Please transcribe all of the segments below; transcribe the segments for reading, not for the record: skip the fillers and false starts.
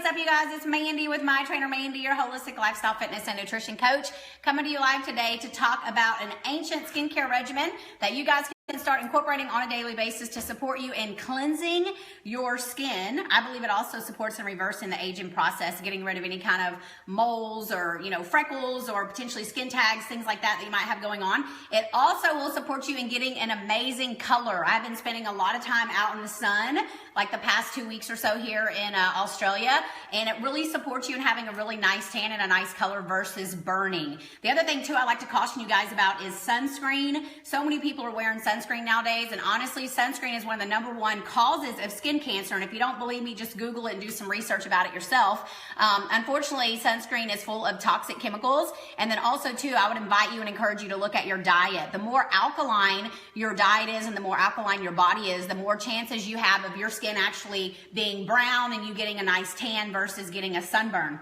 what's up, you guys? It's Mandy with My Trainer Mandy, your holistic lifestyle fitness and nutrition coach, coming to you live today to talk about an ancient skincare regimen that you guys can start incorporating on a daily basis to support you in cleansing your skin. I believe it also supports in reversing the aging process, getting rid of any kind of moles or, freckles or potentially skin tags, things like that you might have going on. It also will support you in getting an amazing color. I've been spending a lot of time out in the sun, like the past 2 weeks or so here in Australia, and it really supports you in having a really nice tan and a nice color versus burning. The other thing too I like to caution you guys about is sunscreen. So many people are wearing sunscreen nowadays, and honestly, sunscreen is one of the #1 causes of skin cancer. And if you don't believe me, just Google it and do some research about it yourself. Unfortunately, sunscreen is full of toxic chemicals. And then also too, I would invite you and encourage you to look at your diet. The more alkaline your diet is and the more alkaline your body is, the more chances you have of your skin actually being brown and you getting a nice tan versus getting a sunburn.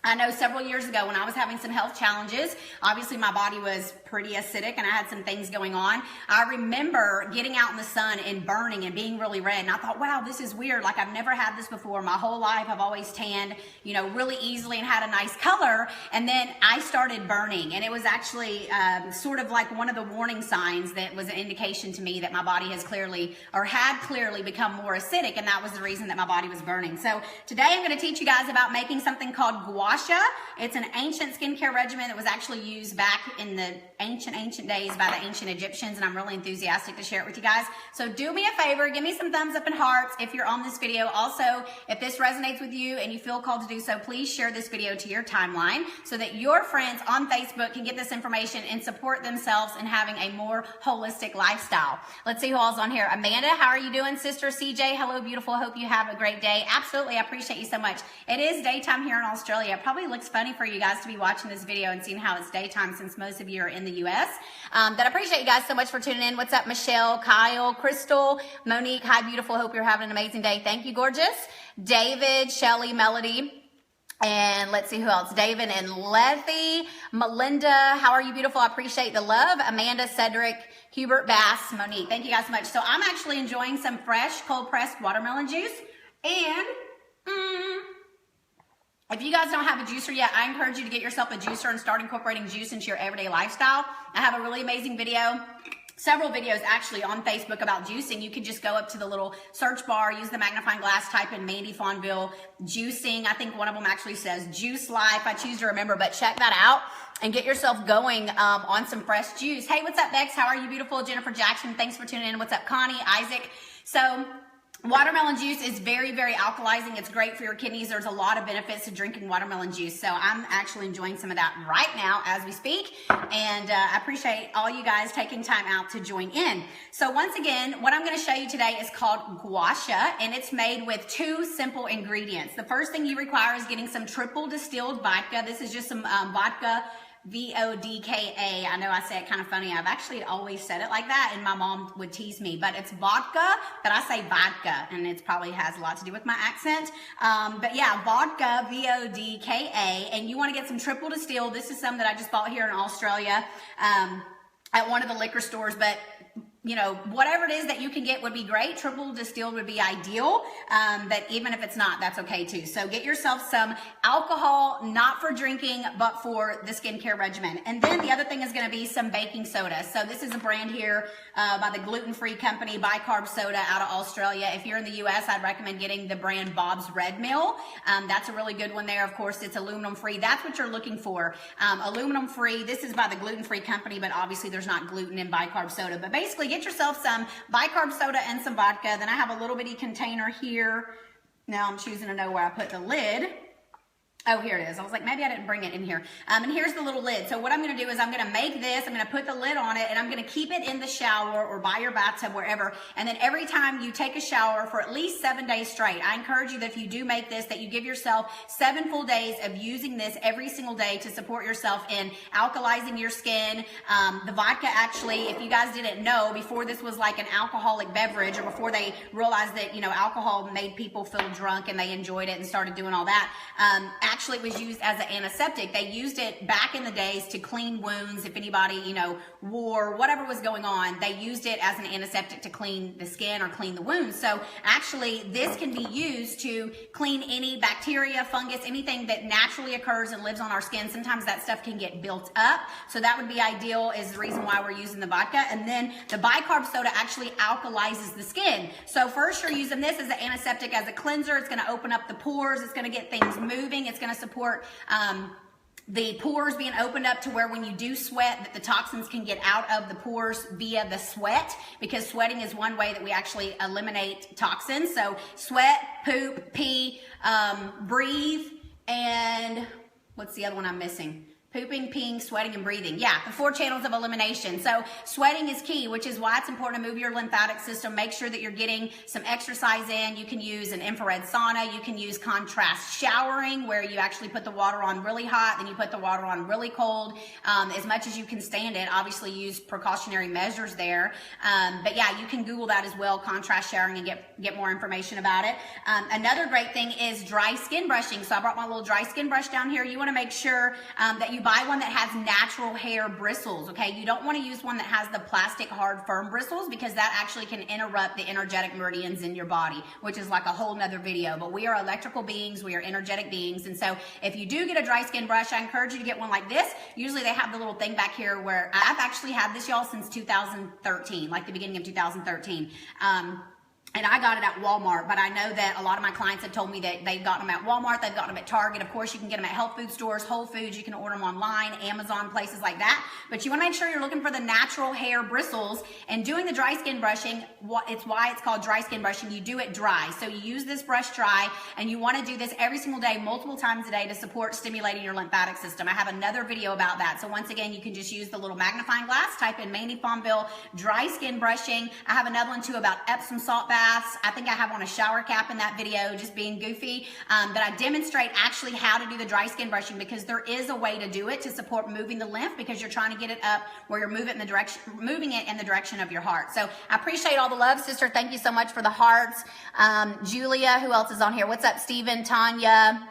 I know several years ago when I was having some health challenges, obviously my body was pretty acidic and I had some things going on. I remember getting out in the sun and burning and being really red. And I thought, wow, this is weird. Like, I've never had this before. My whole life I've always tanned, really easily and had a nice color. And then I started burning, and it was actually sort of like one of the warning signs that was an indication to me that my body has clearly, or had clearly, become more acidic. And that was the reason that my body was burning. So today I'm going to teach you guys about making something called GUASHA. It's an ancient skincare regimen that was actually used back in the ancient days by the ancient Egyptians, and I'm really enthusiastic to share it with you guys. So do me a favor, give me some thumbs up and hearts if you're on this video. Also, if this resonates with you and you feel called to do so, please share this video to your timeline so that your friends on Facebook can get this information and support themselves in having a more holistic lifestyle. Let's see who all's on here. Amanda, how are you doing? Sister CJ, hello, beautiful. Hope you have a great day. Absolutely, I appreciate you so much. It is daytime here in Australia. It probably looks funny for you guys to be watching this video and seeing how it's daytime since most of you are in the U.S. But I appreciate you guys so much for tuning in. What's up, Michelle, Kyle, Crystal, Monique? Hi, beautiful. Hope you're having an amazing day. Thank you, gorgeous. David, Shelly, Melody. And let's see who else. David and Lethy. Melinda, how are you, beautiful? I appreciate the love. Amanda, Cedric, Hubert, Bass, Monique. Thank you guys so much. So I'm actually enjoying some fresh, cold-pressed watermelon juice. And if you guys don't have a juicer yet, I encourage you to get yourself a juicer and start incorporating juice into your everyday lifestyle. I have a really amazing video, several videos actually on Facebook about juicing. You can just go up to the little search bar, use the magnifying glass, type in Mandy Fonville juicing. I think one of them actually says Juice Life. I choose to remember, but check that out and get yourself going on some fresh juice. Hey, what's up, Bex? How are you, beautiful? Jennifer Jackson, thanks for tuning in. What's up, Connie, Isaac? So watermelon juice is very, very alkalizing. It's great for your kidneys. There's a lot of benefits to drinking watermelon juice. So I'm actually enjoying some of that right now as we speak. And I appreciate all you guys taking time out to join in. So once again, what I'm going to show you today is called GUASHA, and it's made with 2 simple ingredients. The first thing you require is getting some triple distilled vodka. This is just some vodka, V-O-D-K-A. I know I say it kind of funny. I've actually always said it like that, and my mom would tease me, but it's vodka, but I say vodka, and it probably has a lot to do with my accent. But yeah, vodka, V-O-D-K-A, and you want to get some triple distilled. This is some that I just bought here in Australia at one of the liquor stores, but whatever it is that you can get would be great. Triple distilled would be ideal, but even if it's not, that's okay too. So get yourself some alcohol, not for drinking, but for the skincare regimen. And then the other thing is going to be some baking soda. So this is a brand here by the gluten-free company, Bicarb Soda out of Australia. If you're in the U.S., I'd recommend getting the brand Bob's Red Mill. That's a really good one there. Of course, it's aluminum-free. That's what you're looking for. Aluminum-free. This is by the gluten-free company, but obviously there's not gluten in Bicarb Soda. But basically, get yourself some bicarb soda and some vodka. Then I have a little bitty container here. Now I'm choosing to know where I put the lid. Oh, here it is. I was like, maybe I didn't bring it in here. And here's the little lid. So what I'm going to do is I'm going to make this. I'm going to put the lid on it, and I'm going to keep it in the shower or by your bathtub, wherever. And then every time you take a shower for at least 7 days straight, I encourage you that if you do make this, that you give yourself 7 full days of using this every single day to support yourself in alkalizing your skin. The vodka, actually, if you guys didn't know, before this was like an alcoholic beverage, or before they realized that, alcohol made people feel drunk and they enjoyed it and started doing all that, actually was used as an antiseptic. They used it back in the days to clean wounds. If anybody, you know, wore whatever was going on, they used it as an antiseptic to clean the skin or clean the wounds. So actually this can be used to clean any bacteria, fungus, anything that naturally occurs and lives on our skin. Sometimes that stuff can get built up. So that would be ideal, is the reason why we're using the vodka. And then the bicarb soda actually alkalizes the skin. So first you're using this as an antiseptic, as a cleanser. It's going to open up the pores. It's going to get things moving. It's going to support the pores being opened up to where when you do sweat, that the toxins can get out of the pores via the sweat, because sweating is one way that we actually eliminate toxins. So sweat, poop, pee, breathe, and what's the other one I'm missing? Pooping, peeing, sweating, and breathing. Yeah, the 4 channels of elimination. So sweating is key, which is why it's important to move your lymphatic system. Make sure that you're getting some exercise in. You can use an infrared sauna. You can use contrast showering, where you actually put the water on really hot, then you put the water on really cold, as much as you can stand it. Obviously use precautionary measures there. But yeah, you can Google that as well, contrast showering, and get more information about it. Another great thing is dry skin brushing. So I brought my little dry skin brush down here. You want to make sure that you buy one that has natural hair bristles, okay? You don't want to use one that has the plastic hard firm bristles, because that actually can interrupt the energetic meridians in your body, which is like a whole nother video. But we are electrical beings, we are energetic beings, and so if you do get a dry skin brush, I encourage you to get one like this. Usually they have the little thing back here, where I've actually had this, y'all, since 2013, like the beginning of 2013. And I got it at Walmart, but I know that a lot of my clients have told me that they've gotten them at Walmart, they've gotten them at Target. Of course, you can get them at health food stores, Whole Foods, you can order them online, Amazon, places like that. But you want to make sure you're looking for the natural hair bristles. And doing the dry skin brushing, it's why it's called dry skin brushing. You do it dry. So you use this brush dry, and you want to do this every single day, multiple times a day, to support stimulating your lymphatic system. I have another video about that. So once again, you can just use the little magnifying glass, type in Mandy Fonville dry skin brushing. I have another one too about Epsom salt baths. I think I have on a shower cap in that video, just being goofy. But I demonstrate actually how to do the dry skin brushing, because there is a way to do it to support moving the lymph, because you're trying to get it up where you're moving it in the direction of your heart. So I appreciate all the love, sister. Thank you so much for the hearts. Julia, who else is on here? What's up, Stephen, Tanya,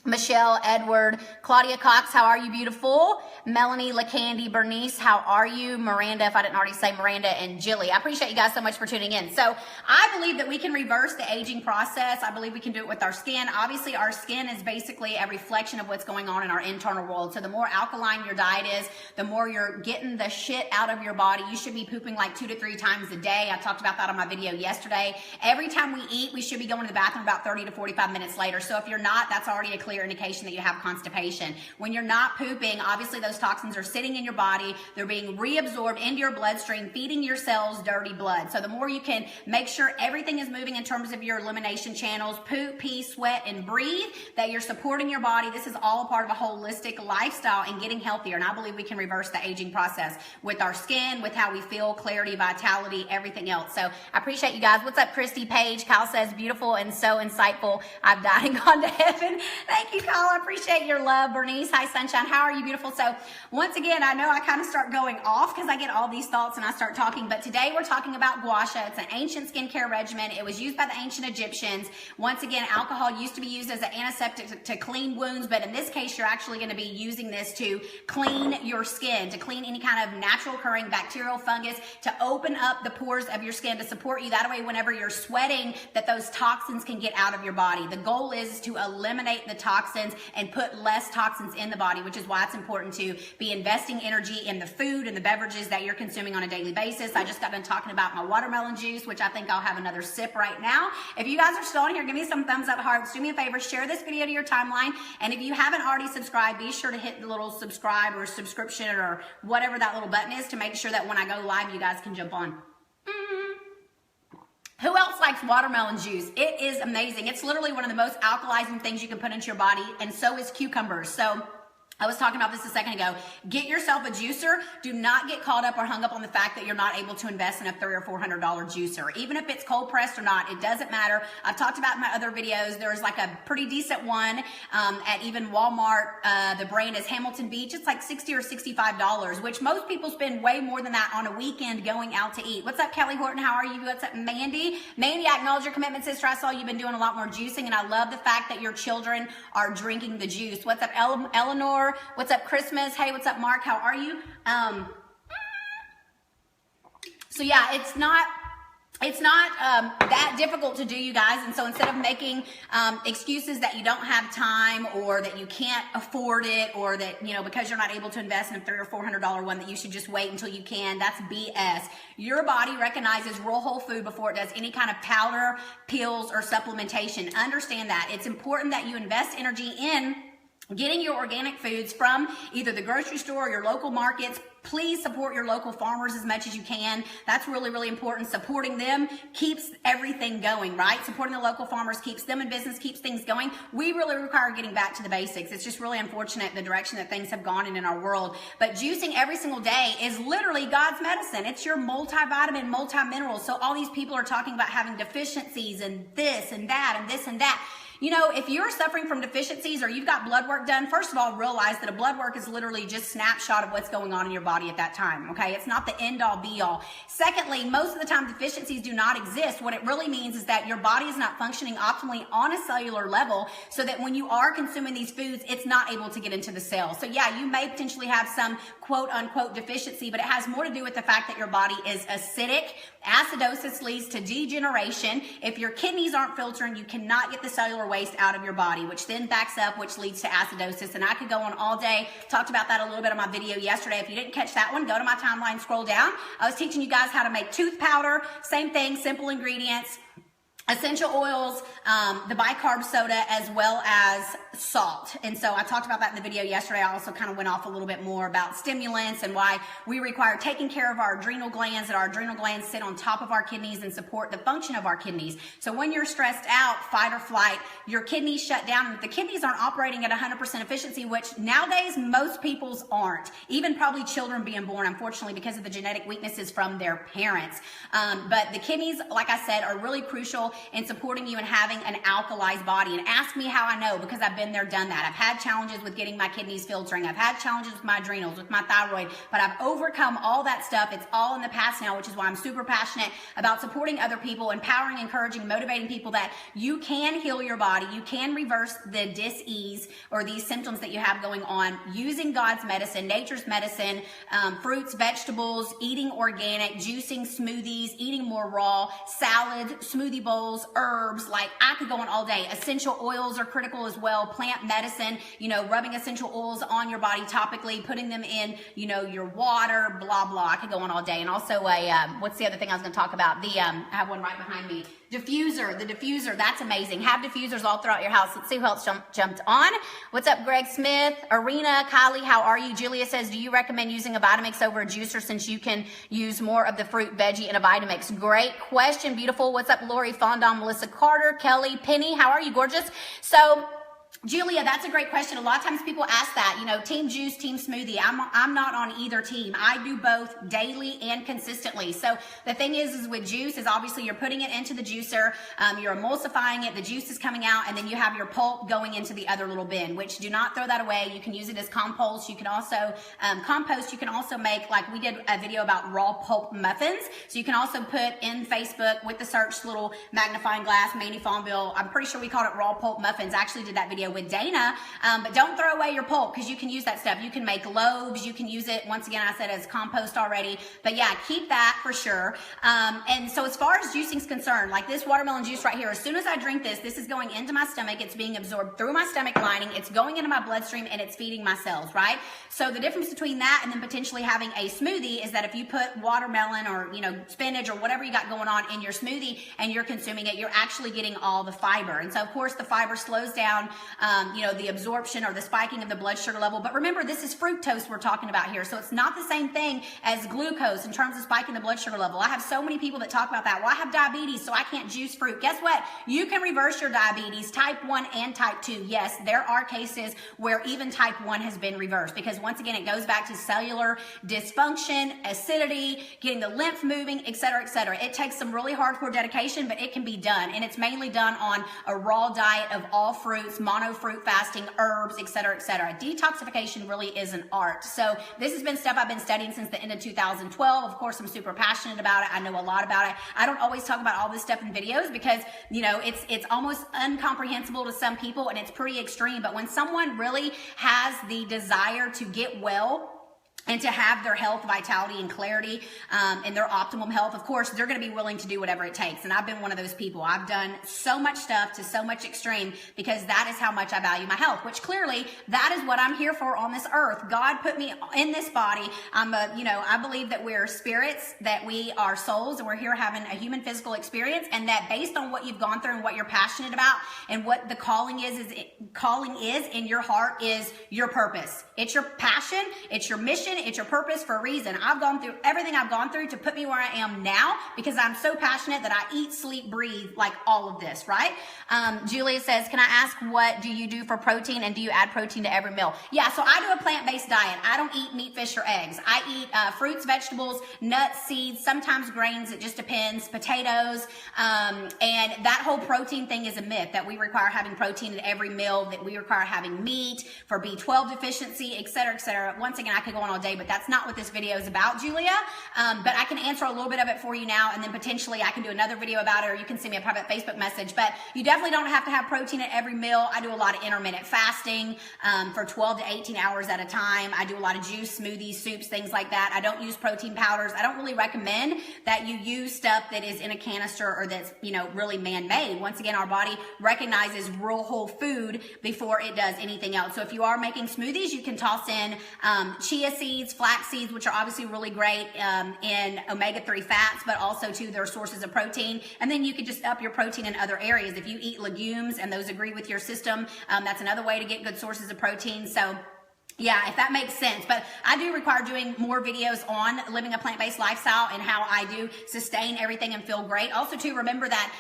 Michelle, Edward, Claudia Cox, how are you, beautiful? Melanie, LaCandy, Bernice, how are you? Miranda, if I didn't already say Miranda, and Jilly. I appreciate you guys so much for tuning in. So I believe that we can reverse the aging process. I believe we can do it with our skin. Obviously, our skin is basically a reflection of what's going on in our internal world. So the more alkaline your diet is, the more you're getting the shit out of your body. You should be pooping like 2 to 3 times a day. I talked about that on my video yesterday. Every time we eat, we should be going to the bathroom about 30 to 45 minutes later. So if you're not, that's already a clear indication that you have constipation. When you're not pooping, obviously those toxins are sitting in your body. They're being reabsorbed into your bloodstream, feeding your cells dirty blood. So the more you can make sure everything is moving in terms of your elimination channels, poop, pee, sweat, and breathe, that you're supporting your body. This is all a part of a holistic lifestyle and getting healthier. And I believe we can reverse the aging process with our skin, with how we feel, clarity, vitality, everything else. So I appreciate you guys. What's up, Christy Page? Kyle says, beautiful and so insightful. I've died and gone to heaven. Thank you, Kyle. I appreciate your love. Bernice, hi, sunshine. How are you, beautiful? So once again, I know I kind of start going off because I get all these thoughts and I start talking, but today we're talking about GUASHA. It's an ancient skincare regimen. It was used by the ancient Egyptians. Once again, alcohol used to be used as an antiseptic to clean wounds, but in this case, you're actually going to be using this to clean your skin, to clean any kind of natural occurring bacterial, fungus, to open up the pores of your skin, to support you. That way, whenever you're sweating, that those toxins can get out of your body. The goal is to eliminate the toxins and put less toxins in the body, which is why it's important to be investing energy in the food and the beverages that you're consuming on a daily basis. I just got done talking about my watermelon juice, which I think I'll have another sip right now. If you guys are still on here, give me some thumbs up, hearts. Do me a favor, share this video to your timeline. And if you haven't already subscribed, be sure to hit the little subscribe or subscription or whatever that little button is to make sure that when I go live, you guys can jump on. Who else likes watermelon juice? It is amazing. It's literally one of the most alkalizing things you can put into your body, and so is cucumbers. So I was talking about this a second ago. Get yourself a juicer. Do not get caught up or hung up on the fact that you're not able to invest in a $300 or $400 juicer. Even if it's cold pressed or not, it doesn't matter. I've talked about in my other videos. There's like a pretty decent one at even Walmart. The brand is Hamilton Beach. It's like $60 or $65, which most people spend way more than that on a weekend going out to eat. What's up, Kelly Horton? How are you? What's up, Mandy? Mandy, I acknowledge your commitment, sister. I saw you've been doing a lot more juicing, and I love the fact that your children are drinking the juice. What's up, Eleanor? What's up, Christmas? Hey, what's up, Mark? How are you? So yeah, it's not that difficult to do, you guys. And so instead of making excuses that you don't have time or that you can't afford it or that, you know, because you're not able to invest in a $300 or $400 one that you should just wait until you can, that's BS. Your body recognizes real whole food before it does any kind of powder, pills, or supplementation. Understand that. It's important that you invest energy in getting your organic foods from either the grocery store or your local markets. Please support your local farmers as much as you can. That's really, really important. Supporting them keeps everything going, right? Supporting the local farmers keeps them in business, keeps things going. We really require getting back to the basics. It's just really unfortunate the direction that things have gone in our world. But juicing every single day is literally God's medicine. It's your multivitamin, multi-mineral. So all these people are talking about having deficiencies and this and that and this and that. You know, if you're suffering from deficiencies or you've got blood work done, first of all, realize that a blood work is literally just a snapshot of what's going on in your body at that time, okay? It's not the end all be all. Secondly, most of the time deficiencies do not exist. What it really means is that your body is not functioning optimally on a cellular level so that when you are consuming these foods, it's not able to get into the cell. So yeah, you may potentially have some quote unquote deficiency, but it has more to do with the fact that your body is acidic. Acidosis leads to degeneration. If your kidneys aren't filtering, you cannot get the cellular waste out of your body, which then backs up, which leads to acidosis. And I could go on all day. Talked about that a little bit on my video yesterday. If you didn't catch that one, go to my timeline, scroll down. I was teaching you guys how to make tooth powder. Same thing, simple ingredients. Essential oils, the bicarb soda, as well as salt. And so I talked about that in the video yesterday. I also kind of went off a little bit more about stimulants and why we require taking care of our adrenal glands, that our adrenal glands sit on top of our kidneys and support the function of our kidneys. So when you're stressed out, fight or flight, your kidneys shut down. And if the kidneys aren't operating at 100% efficiency, which nowadays most people's aren't, even probably children being born, unfortunately, because of the genetic weaknesses from their parents. But the kidneys, like I said, are really crucial in supporting you and having an alkalized body. And ask me how I know, because I've been there, done that. I've had challenges with getting my kidneys filtering. I've had challenges with my adrenals, with my thyroid, but I've overcome all that stuff. It's all in the past now, which is why I'm super passionate about supporting other people, empowering, encouraging, motivating people that you can heal your body. You can reverse the dis-ease or these symptoms that you have going on using God's medicine, nature's medicine, fruits, vegetables, eating organic, juicing, smoothies, eating more raw, salad, smoothie bowls, herbs. Like, I could go on all day. Essential oils are critical as well. Plant medicine, you know, rubbing essential oils on your body topically, putting them in, you know, your water, blah, blah. I could go on all day. And also what's the other thing I was going to talk about? I have one right behind me. Diffuser, the diffuser, that's amazing. Have diffusers all throughout your house. Let's see who else jumped on. What's up, Greg Smith? Arena, Kylie, how are you? Julia says, do you recommend using a Vitamix over a juicer since you can use more of the fruit, veggie in a Vitamix? Great question, beautiful. What's up, Lori Fondon, Melissa Carter, Kelly, Penny, how are you, gorgeous? So, Julia, that's a great question. A lot of times people ask that, you know, team juice, team smoothie. I'm not on either team. I do both daily and consistently. So the thing is with juice is obviously you're putting it into the juicer, you're emulsifying it, the juice is coming out, and then you have your pulp going into the other little bin, which do not throw that away. You can use it as compost. You can also compost. You can also make, like we did a video about raw pulp muffins. So you can also put in Facebook with the search little magnifying glass, Mandy Fonville. I'm pretty sure we called it raw pulp muffins. I actually did that video with Dana, but don't throw away your pulp because you can use that stuff. You can make loaves. You can use it, once again, I said, as compost already. But yeah, keep that for sure. And so as far as juicing is concerned, like this watermelon juice right here, as soon as I drink this, this is going into my stomach. It's being absorbed through my stomach lining. It's going into my bloodstream and it's feeding my cells, right? So the difference between that and then potentially having a smoothie is that if you put watermelon or, you know, spinach or whatever you got going on in your smoothie and you're consuming it, you're actually getting all the fiber. And so of course the fiber slows down the absorption or the spiking of the blood sugar level. But remember, this is fructose we're talking about here. So it's not the same thing as glucose in terms of spiking the blood sugar level. I have so many people that talk about that. Well, I have diabetes, so I can't juice fruit. Guess what? You can reverse your diabetes, type 1 and type 2. Yes, there are cases where even type 1 has been reversed, because once again, it goes back to cellular dysfunction, acidity, getting the lymph moving, et cetera, et cetera. It takes some really hardcore dedication, but it can be done. And it's mainly done on a raw diet of all fruits, mono fruit fasting, herbs, et cetera, et cetera. Detoxification really is an art. So this has been stuff I've been studying since the end of 2012. Of course, I'm super passionate about it. I know a lot about it. I don't always talk about all this stuff in videos because, it's almost incomprehensible to some people and it's pretty extreme. But when someone really has the desire to get well and to have their health, vitality, and clarity, and their optimum health, of course, they're going to be willing to do whatever it takes. And I've been one of those people. I've done so much stuff to so much extreme because that is how much I value my health, which clearly that is what I'm here for on this earth. God put me in this body. I believe that we're spirits, that we are souls, and we're here having a human physical experience. And that based on what you've gone through and what you're passionate about and what the calling is in your heart is your purpose. It's your passion. It's your mission. It's your purpose for a reason. I've gone through everything I've gone through to put me where I am now because I'm so passionate that I eat, sleep, breathe like all of this, right? Julia says, can I ask what do you do for protein and do you add protein to every meal? Yeah, so I do a plant-based diet. I don't eat meat, fish, or eggs. I eat fruits, vegetables, nuts, seeds, sometimes grains. It just depends. Potatoes. And that whole protein thing is a myth that we require having protein in every meal, that we require having meat for B12 deficiency, et cetera, et cetera. Once again, I could go on all day, but that's not what this video is about, Julia. But I can answer a little bit of it for you now, and then potentially I can do another video about it, or you can send me a private Facebook message. But you definitely don't have to have protein at every meal. I do a lot of intermittent fasting for 12 to 18 hours at a time. I do a lot of juice, smoothies, soups, things like that. I don't use protein powders. I don't really recommend that you use stuff that is in a canister or that's, really man-made. Once again, our body recognizes real whole food before it does anything else. So if you are making smoothies, you can toss in chia seeds, flax seeds, which are obviously really great in omega-3 fats, but also too, they're sources of protein. And then you can just up your protein in other areas. If you eat legumes and those agree with your system, that's another way to get good sources of protein. So yeah, if that makes sense. But I do require doing more videos on living a plant-based lifestyle and how I do sustain everything and feel great. Also, too, remember that,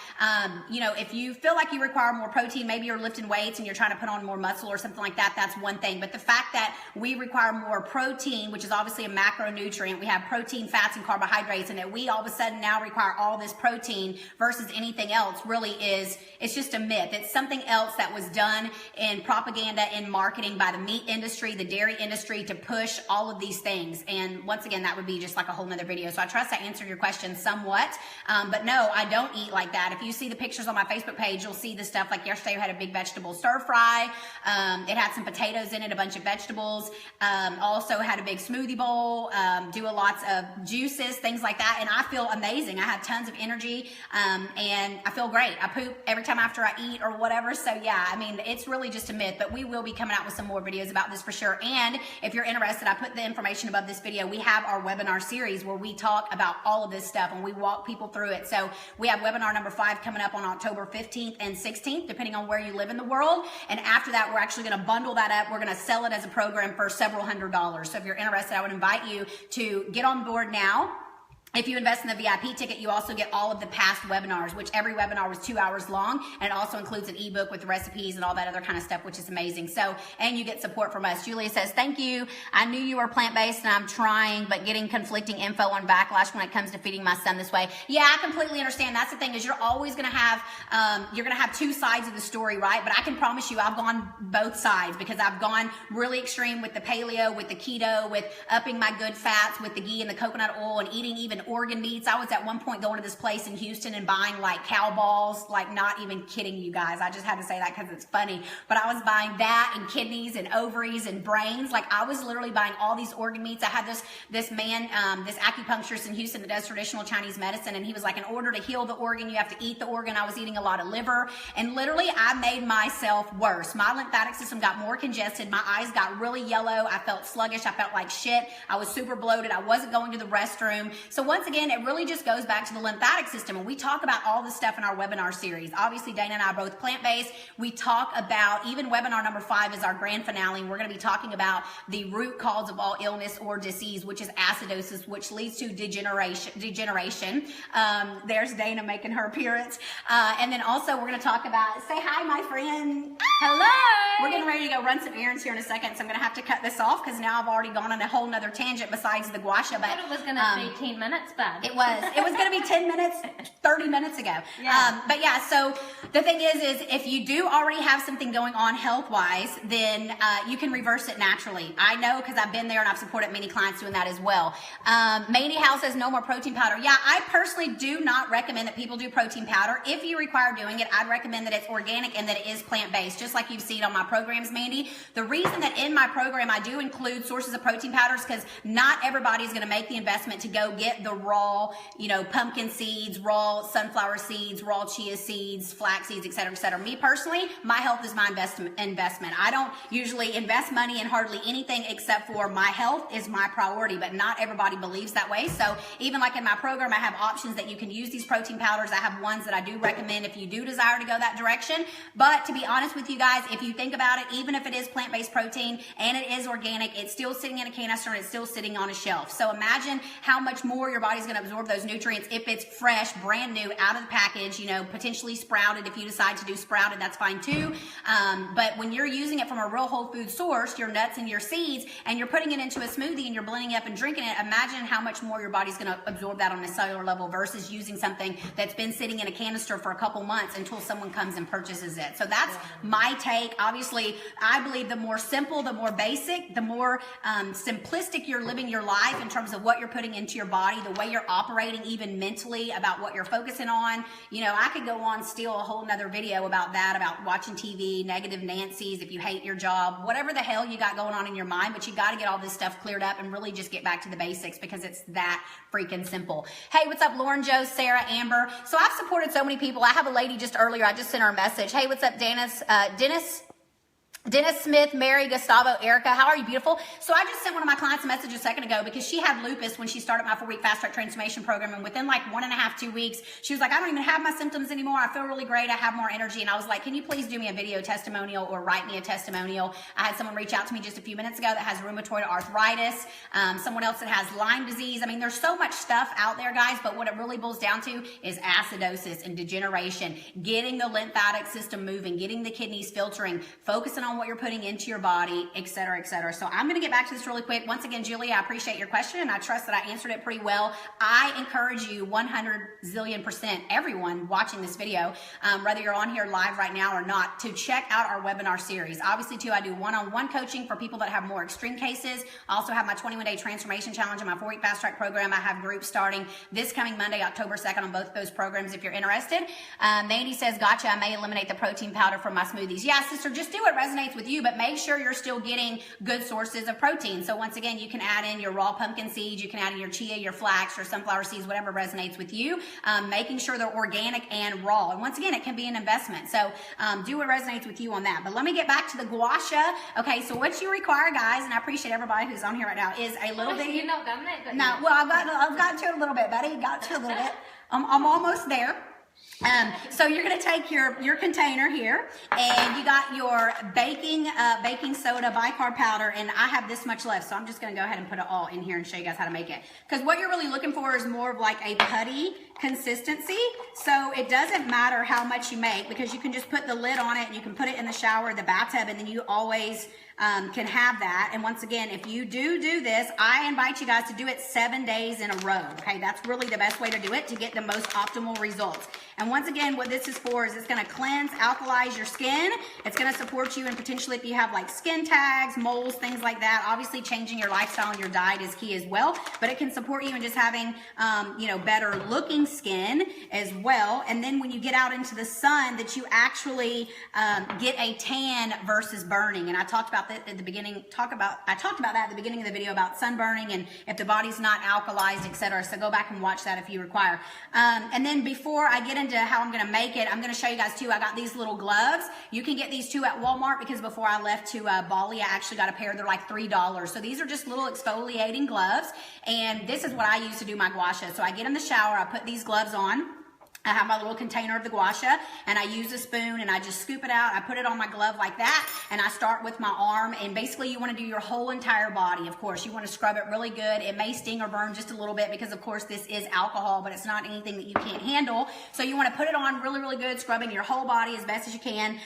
if you feel like you require more protein, maybe you're lifting weights and you're trying to put on more muscle or something like that, that's one thing. But the fact that we require more protein, which is obviously a macronutrient, we have protein, fats, and carbohydrates, and that we all of a sudden now require all this protein versus anything else really it's just a myth. It's something else that was done in propaganda and marketing by the meat industry, the dairy industry, to push all of these things. And once again, that would be just like a whole nother video. So I trust I answered your question somewhat. But no, I don't eat like that. If you see the pictures on my Facebook page, you'll see the stuff. Like yesterday, we had a big vegetable stir fry. It had some potatoes in it, a bunch of vegetables. Also had a big smoothie bowl. Do lots of juices, things like that. And I feel amazing. I have tons of energy. And I feel great. I poop every time after I eat or whatever. So yeah, I mean, it's really just a myth, but we will be coming out with some more videos about this for sure. And if you're interested, I put the information above this video. We have our webinar series where we talk about all of this stuff and we walk people through it. So we have webinar number 5 coming up on October 15th and 16th, depending on where you live in the world. And after that, we're actually going to bundle that up. We're going to sell it as a program for several $100s. So if you're interested, I would invite you to get on board now. If you invest in the VIP ticket, you also get all of the past webinars, which every webinar was 2 hours long, and it also includes an ebook with recipes and all that other kind of stuff, which is amazing. So, and you get support from us. Julia says, thank you. I knew you were plant-based and I'm trying, but getting conflicting info on backlash when it comes to feeding my son this way. Yeah, I completely understand. That's the thing, is you're always going to have, two sides of the story, right? But I can promise you I've gone both sides, because I've gone really extreme with the paleo, with the keto, with upping my good fats, with the ghee and the coconut oil, and eating even organ meats. I was at one point going to this place in Houston and buying like cow balls, like not even kidding you guys. I just had to say that because it's funny. But I was buying that and kidneys and ovaries and brains. Like I was literally buying all these organ meats. I had this man, this acupuncturist in Houston that does traditional Chinese medicine, and he was like, in order to heal the organ, you have to eat the organ. I was eating a lot of liver, and literally I made myself worse. My lymphatic system got more congested. My eyes got really yellow. I felt sluggish. I felt like shit. I was super bloated. I wasn't going to the restroom. So once again, it really just goes back to the lymphatic system. And we talk about all this stuff in our webinar series. Obviously, Dana and I are both plant-based. We talk about, even webinar number 5 is our grand finale. And we're going to be talking about the root cause of all illness or disease, which is acidosis, which leads to degeneration. There's Dana making her appearance. And then also we're going to talk about, say hi, my friend. Hello. We're getting ready to go run some errands here in a second, so I'm going to have to cut this off because now I've already gone on a whole nother tangent besides the guasha. But I thought it was going to be 10 minutes, bud. It was going to be 10 minutes, 30 minutes ago. Yeah. But yeah, so the thing is if you do already have something going on health-wise, then you can reverse it naturally. I know because I've been there and I've supported many clients doing that as well. Mandy House says no more protein powder. Yeah, I personally do not recommend that people do protein powder. If you require doing it, I'd recommend that it's organic and that it is plant-based, just like you've seen on my programs, Mandy. The reason that in my program I do include sources of protein powders because not everybody is going to make the investment to go get the raw, pumpkin seeds, raw sunflower seeds, raw chia seeds, flax seeds, et cetera, et cetera. Me personally, my health is my investment. I don't usually invest money in hardly anything except for my health is my priority, but not everybody believes that way. So even like in my program, I have options that you can use these protein powders. I have ones that I do recommend if you do desire to go that direction. But to be honest with you guys, if you think about it, even if it is plant-based protein and it is organic, it's still sitting in a canister and it's still sitting on a shelf. So imagine how much more your body's going to absorb those nutrients if it's fresh, brand new, out of the package, potentially sprouted. If you decide to do sprouted, that's fine too. But when you're using it from a real whole food source, your nuts and your seeds, and you're putting it into a smoothie and you're blending it up and drinking it, imagine how much more your body's going to absorb that on a cellular level versus using something that's been sitting in a canister for a couple months until someone comes and purchases it. So that's my take. Obviously, I believe the more simple, the more basic, the more simplistic you're living your life in terms of what you're putting into your body, the way you're operating even mentally about what you're focusing on. I could go on steal a whole nother video about that, about watching TV, negative Nancy's, if you hate your job, whatever the hell you got going on in your mind, but you got to get all this stuff cleared up and really just get back to the basics because it's that freaking simple. Hey, what's up, Lauren, Joe, Sarah, Amber? So I've supported so many people. I have a lady just earlier, I just sent her a message. Hey, what's up, Dennis Smith, Mary, Gustavo, Erica, how are you, beautiful? So I just sent one of my clients a message a second ago because she had lupus when she started my 4-week fast track transformation program, and within like 1.5 to 2 weeks, she was like, I don't even have my symptoms anymore. I feel really great. I have more energy. And I was like, can you please do me a video testimonial or write me a testimonial? I had someone reach out to me just a few minutes ago that has rheumatoid arthritis, someone else that has Lyme disease. I mean, there's so much stuff out there, guys, but what it really boils down to is acidosis and degeneration, getting the lymphatic system moving, getting the kidneys filtering, focusing on what you're putting into your body, et cetera, et cetera. So I'm going to get back to this really quick. Once again, Julie, I appreciate your question and I trust that I answered it pretty well. I encourage you 100 zillion%, everyone watching this video, whether you're on here live right now or not, to check out our webinar series. Obviously, too, I do one-on-one coaching for people that have more extreme cases. I also have my 21-day transformation challenge and my 4-week fast track program. I have groups starting this coming Monday, October 2nd on both of those programs if you're interested. Mandy says, gotcha, I may eliminate the protein powder from my smoothies. Yeah, sister, just do what resonates with you, but make sure you're still getting good sources of protein. So once again, you can add in your raw pumpkin seeds, you can add in your chia, your flax, your sunflower seeds, whatever resonates with you, making sure they're organic and raw. And once again, it can be an investment. So do what resonates with you on that. But let me get back to the guasha. Okay, so what you require, guys, and I appreciate everybody who's on here right now, is a little bit. You're not done that. No, well, I've got to it a little bit, buddy. Got to a little bit. I'm almost there. So you're going to take your container here, and you got your baking soda bicarb powder, and I have this much left, so I'm just going to go ahead and put it all in here and show you guys how to make it. Because what you're really looking for is more of like a putty consistency, so it doesn't matter how much you make because you can just put the lid on it and you can put it in the shower or the bathtub, and then you always can have that. And once again, if you do this, I invite you guys to do it 7 days in a row. Okay, that's really the best way to do it to get the most optimal results. And once again, what this is for is it's going to cleanse, alkalize your skin. It's going to support you, and potentially if you have like skin tags, moles, things like that. Obviously, changing your lifestyle and your diet is key as well. But it can support you in just having, better looking skin as well. And then when you get out into the sun, that you actually get a tan versus burning. And I talked about that at the beginning. I talked about that at the beginning of the video about sunburning and if the body's not alkalized, etc. So go back and watch that if you require. And then before I get into how I'm going to make it, I'm going to show you guys too. I got these little gloves. You can get these too at Walmart because before I left to Bali, I actually got a pair. They're like $3. So these are just little exfoliating gloves. And this is what I use to do my gua sha. So I get in the shower, I put these gloves on. I have my little container of the gua sha, and I use a spoon and I just scoop it out. I put it on my glove like that, and I start with my arm. And basically you want to do your whole entire body. Of course, you want to scrub it really good. It may sting or burn just a little bit because of course this is alcohol, but it's not anything that you can't handle. So you want to put it on really, really good, scrubbing your whole body as best as you can.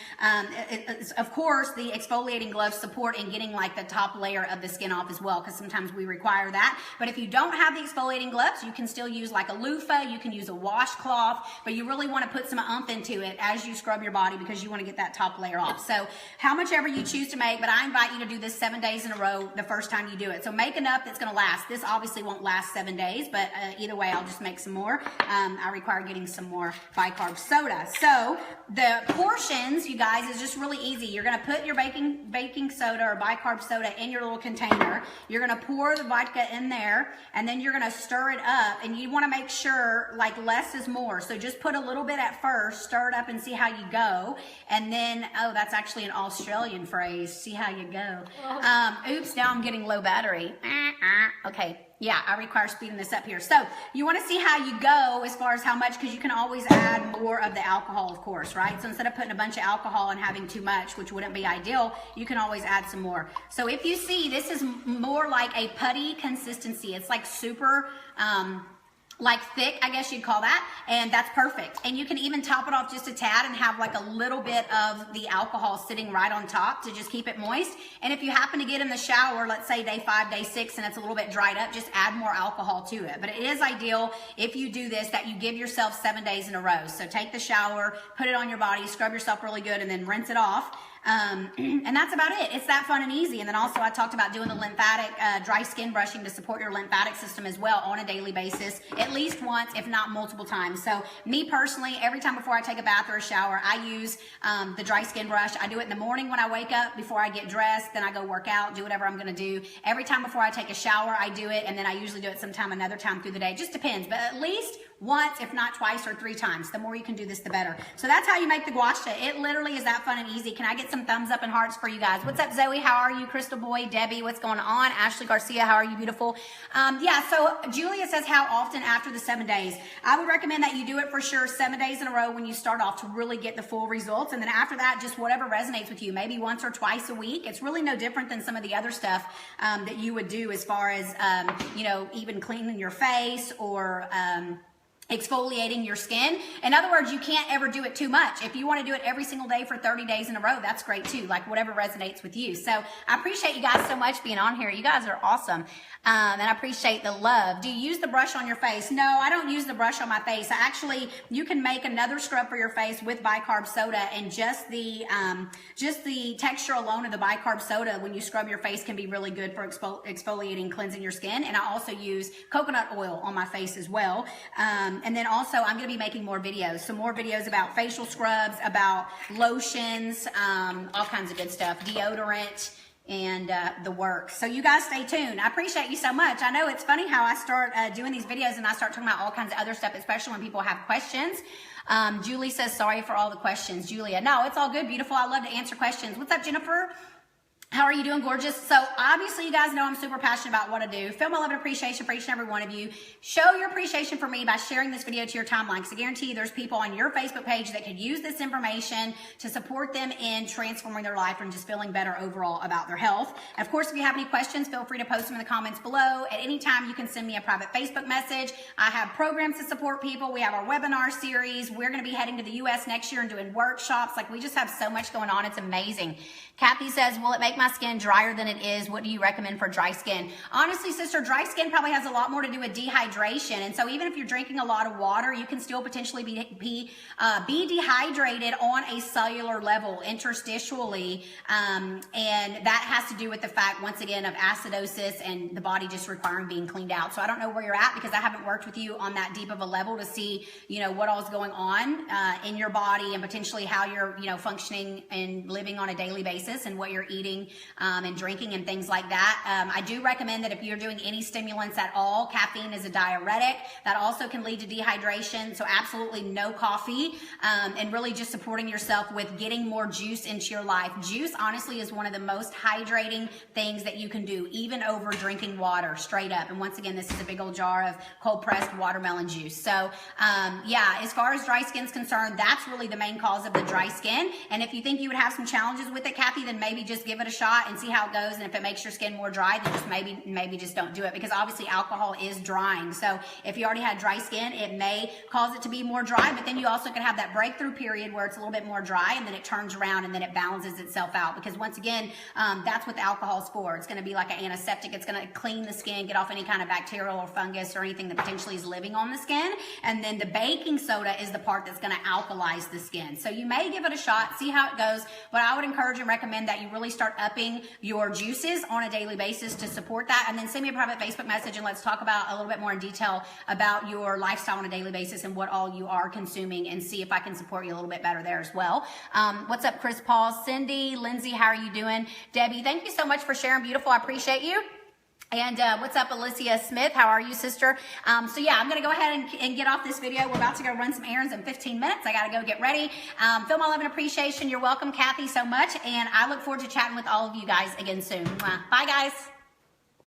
Of course, the exfoliating gloves support in getting like the top layer of the skin off as well, because sometimes we require that. But if you don't have the exfoliating gloves, you can still use like a loofah. You can use a washcloth. But you really want to put some oomph into it as you scrub your body because you want to get that top layer off. So how much ever you choose to make, but I invite you to do this 7 days in a row the first time you do it. So make enough that's going to last. This obviously won't last 7 days, but either way, I'll just make some more. I require getting some more bicarb soda. So the portions, you guys, is just really easy. You're going to put your baking soda or bicarb soda in your little container. You're going to pour the vodka in there, and then you're going to stir it up. And you want to make sure like less is more. So just put a little bit at first, stir it up and see how you go. And then, oh, that's actually an Australian phrase, see how you go. Oops, now I'm getting low battery. Okay, yeah, I require speeding this up here. So you want to see how you go as far as how much, because you can always add more of the alcohol, of course, right? So instead of putting a bunch of alcohol and having too much, which wouldn't be ideal, you can always add some more. So if you see, this is more like a putty consistency. It's like super, like thick, I guess you'd call that, and that's perfect. And you can even top it off just a tad and have like a little bit of the alcohol sitting right on top to just keep it moist. And if you happen to get in the shower, let's say day 5, day 6, and it's a little bit dried up, just add more alcohol to it. But it is ideal if you do this that you give yourself 7 days in a row. So take the shower, put it on your body, scrub yourself really good, and then rinse it off. And that's about it. It's that fun and easy. And then also I talked about doing the lymphatic dry skin brushing to support your lymphatic system as well on a daily basis, at least once, if not multiple times. So me personally, every time before I take a bath or a shower, I use the dry skin brush. I do it in the morning when I wake up before I get dressed, then I go work out, do whatever I'm going to do. Every time before I take a shower, I do it, and then I usually do it sometime another time through the day. Just depends, but at least once, if not twice or 3 times. The more you can do this, the better. So that's how you make the gua sha. It literally is that fun and easy. Can I get some thumbs up and hearts for you guys? What's up, Zoe? How are you? Crystal Boy, Debbie, what's going on? Ashley Garcia, how are you, beautiful? Yeah, so Julia says, how often after the 7 days? I would recommend that you do it for sure 7 days in a row when you start off to really get the full results. And then after that, just whatever resonates with you, maybe once or twice a week. It's really no different than some of the other stuff that you would do as far as, you know, even cleaning your face or exfoliating your skin. In other words, you can't ever do it too much. If you want to do it every single day for 30 days in a row, that's great too, like whatever resonates with you. So I appreciate you guys so much being on here. You guys are awesome. And I appreciate the love. Do you use the brush on your face? No, I don't use the brush on my face. You can make another scrub for your face with bicarb soda, and just the texture alone of the bicarb soda when you scrub your face can be really good for exfoliating, cleansing your skin. And I also use coconut oil on my face as well. And then also I'm going to be making more videos. So more videos about facial scrubs, about lotions, all kinds of good stuff, deodorant, and the works. So you guys stay tuned. I appreciate you so much. I know it's funny how I start doing these videos and I start talking about all kinds of other stuff, especially when people have questions. Julie says, sorry for all the questions. Julia, no, it's all good, beautiful. I love to answer questions. What's up, Jennifer? How are you doing, gorgeous? So obviously you guys know I'm super passionate about what I do. Feel my love and appreciation for each and every one of you. Show your appreciation for me by sharing this video to your timeline, because I guarantee you there's people on your Facebook page that could use this information to support them in transforming their life and just feeling better overall about their health. And of course, if you have any questions, feel free to post them in the comments below. At any time, you can send me a private Facebook message. I have programs to support people. We have our webinar series. We're going to be heading to the U.S. next year and doing workshops. Like, we just have so much going on. It's amazing. Kathy says, will it make my my skin drier than it is. What do you recommend for dry skin? Honestly, sister, dry skin probably has a lot more to do with dehydration. And so even if you're drinking a lot of water, you can still potentially be dehydrated on a cellular level, interstitially. And that has to do with the fact, once again, of acidosis and the body just requiring being cleaned out. So I don't know where you're at because I haven't worked with you on that deep of a level to see, what all is going on in your body and potentially how you're, functioning and living on a daily basis and what you're eating and drinking and things like that. I do recommend that if you're doing any stimulants at all, caffeine is a diuretic. That also can lead to dehydration. So absolutely no coffee, and really just supporting yourself with getting more juice into your life. Juice, honestly, is one of the most hydrating things that you can do, even over drinking water, straight up. And once again, this is a big old jar of cold pressed watermelon juice. So yeah, as far as dry skin is concerned, that's really the main cause of the dry skin. And if you think you would have some challenges with it, Kathy, then maybe just give it a shot and see how it goes. And if it makes your skin more dry, then just maybe just don't do it, because obviously alcohol is drying. So if you already had dry skin, it may cause it to be more dry, but then you also can have that breakthrough period where it's a little bit more dry, and then it turns around and then it balances itself out. Because once again, that's what the alcohol is for. It's going to be like an antiseptic. It's going to clean the skin, get off any kind of bacterial or fungus or anything that potentially is living on the skin. And then the baking soda is the part that's going to alkalize the skin. So you may give it a shot, see how it goes, but I would encourage and recommend that you really start upping your juices on a daily basis to support that. And then send me a private Facebook message and let's talk about a little bit more in detail about your lifestyle on a daily basis and what all you are consuming, and see if I can support you a little bit better there as well. What's up, Chris Paul? Cindy, Lindsay, how are you doing? Debbie, thank you so much for sharing, beautiful. I appreciate you. And what's up, Alicia Smith? How are you, sister? So yeah, I'm going to go ahead and get off this video. We're about to go run some errands in 15 minutes. I got to go get ready. Feel my love and appreciation. You're welcome, Kathy, so much. And I look forward to chatting with all of you guys again soon. Bye, guys.